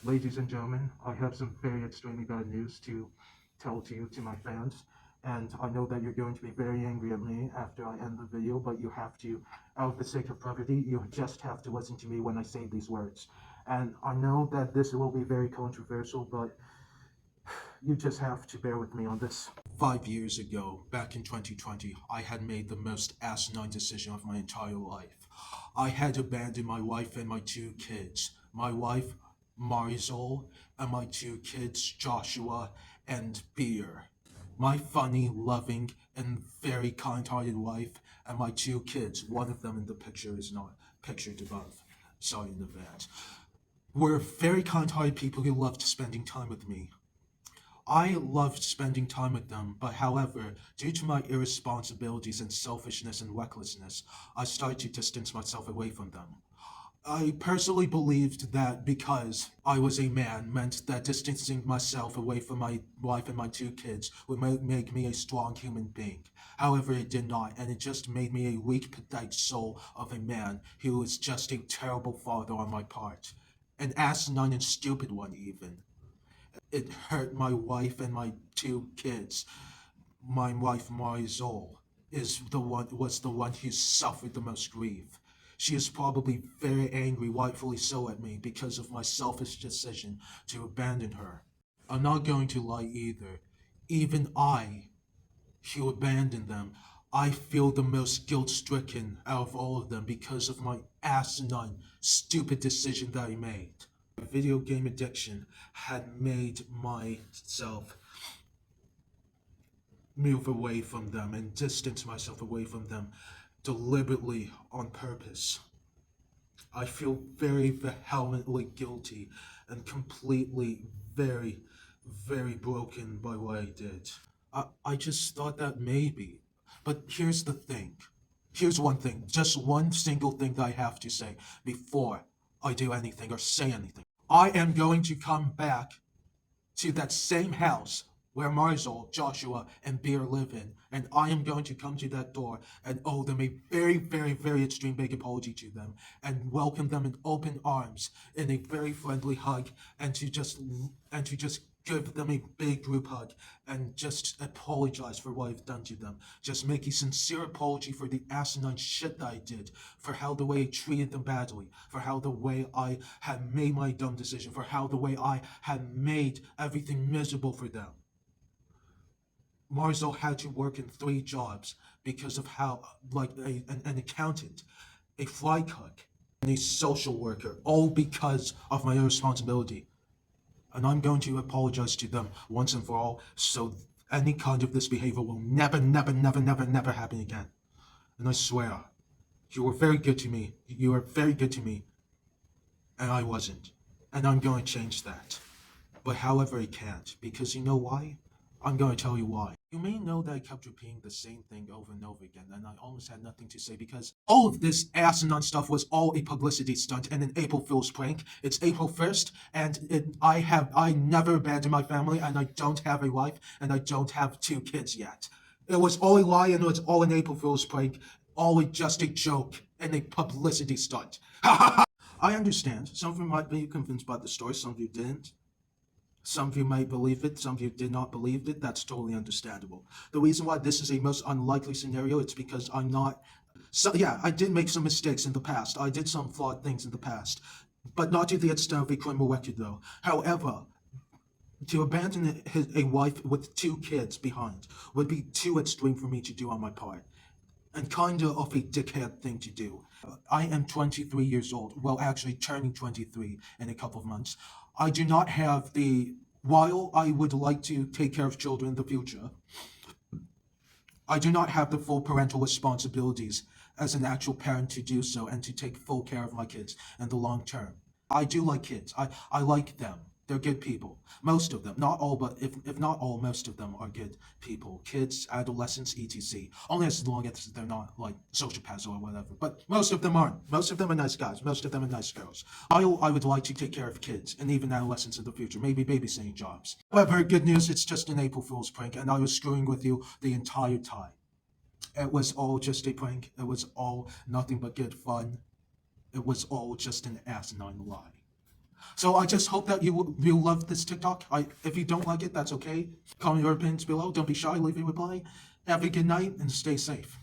Ladies and gentlemen, I have some very extremely bad news to tell to you, to my fans. And I know that you're going to be very angry at me after I end the video, but you have to, out of the sake of brevity, you just have to listen to me when I say these words. And I know that this will be very controversial, but you just have to bear with me on this. 5 years ago, back in 2020, I had made the most asinine decision of my entire life. I had abandoned my wife and my two kids. My wife, Marisol, and my two kids, Joshua and Beer. My funny, loving, and very kind-hearted wife, and my two kids. One of them in the picture is not pictured above. Sorry in advance. Were very kind-hearted people who loved spending time with me. I loved spending time with them, but however, due to my irresponsibilities and selfishness and recklessness, I started to distance myself away from them. I personally believed that because I was a man meant that distancing myself away from my wife and my two kids would make me a strong human being. However, it did not, and it just made me a weak, pathetic soul of a man who was just a terrible father on my part. An asinine and stupid one, even. It hurt my wife and my two kids. My wife Marisol was the one who suffered the most grief. She is probably very angry, rightfully so, at me because of my selfish decision to abandon her. I'm not going to lie either. Even I, who abandoned them, I feel the most guilt stricken out of all of them because of my asinine, stupid decision that I made. Video game addiction had made myself move away from them and distance myself away from them deliberately on purpose. I feel very vehemently guilty and completely very broken by what I did. I just thought that maybe. But here's the thing. Here's one thing, just one single thing that I have to say before I do anything or say anything. I am going to come back to that same house where Marisol, Joshua, and Beer live in, and I am going to come to that door and owe them a very extreme big apology to them, and welcome them in open arms, in a very friendly hug, and to just give them a big group hug and just apologize for what I've done to them. Just make a sincere apology for the asinine shit that I did, for how the way I treated them badly, for how the way I had made my dumb decision, for how the way I had made everything miserable for them. Marisol had to work in 3 jobs because of how, like an accountant, a fly cook, and a social worker, all because of my irresponsibility. And I'm going to apologize to them once and for all, so any kind of this behavior will never happen again. And I swear, you were very good to me. You were very good to me, and I wasn't. And I'm going to change that. But however, I can't, because you know why? I'm going to tell you why. You may know that I kept repeating the same thing over and over again, and I almost had nothing to say because all of this asinine stuff was all a publicity stunt and an April Fool's prank. It's April 1st, and I never abandoned my family, and I don't have a wife, and I don't have 2 kids yet. It was all a lie, and it was all an April Fool's prank, all just a joke and a publicity stunt. I understand. Some of you might be convinced by the story, some of you didn't. Some of you might believe it, some of you did not believe it. That's totally understandable. The reason why this is a most unlikely scenario, it's because I'm not. So, yeah, I did make some mistakes in the past. I did some flawed things in the past, but not to the extent of a criminal record, though. However, to abandon a wife with 2 kids behind would be too extreme for me to do on my part, and kind of a dickhead thing to do. I am 23 years old, well, actually turning 23 in a couple of months. I do not have the, while I would like to take care of children in the future, I do not have the full parental responsibilities as an actual parent to do so and to take full care of my kids in the long term. I do like kids. I like them. They're good people. Most of them, not all, but if not all, most of them are good people. Kids, adolescents, etc. Only as long as they're not like sociopaths or whatever. But most of them aren't. Most of them are nice guys. Most of them are nice girls. I would like to take care of kids and even adolescents in the future. Maybe babysitting jobs. However, good news, it's just an April Fool's prank, and I was screwing with you the entire time. It was all just a prank. It was all nothing but good fun. It was all just an asinine lie. So I just hope that you love this TikTok. If you don't like it, that's okay. Comment your opinions below. Don't be shy. Leave a reply. Have a good night and stay safe.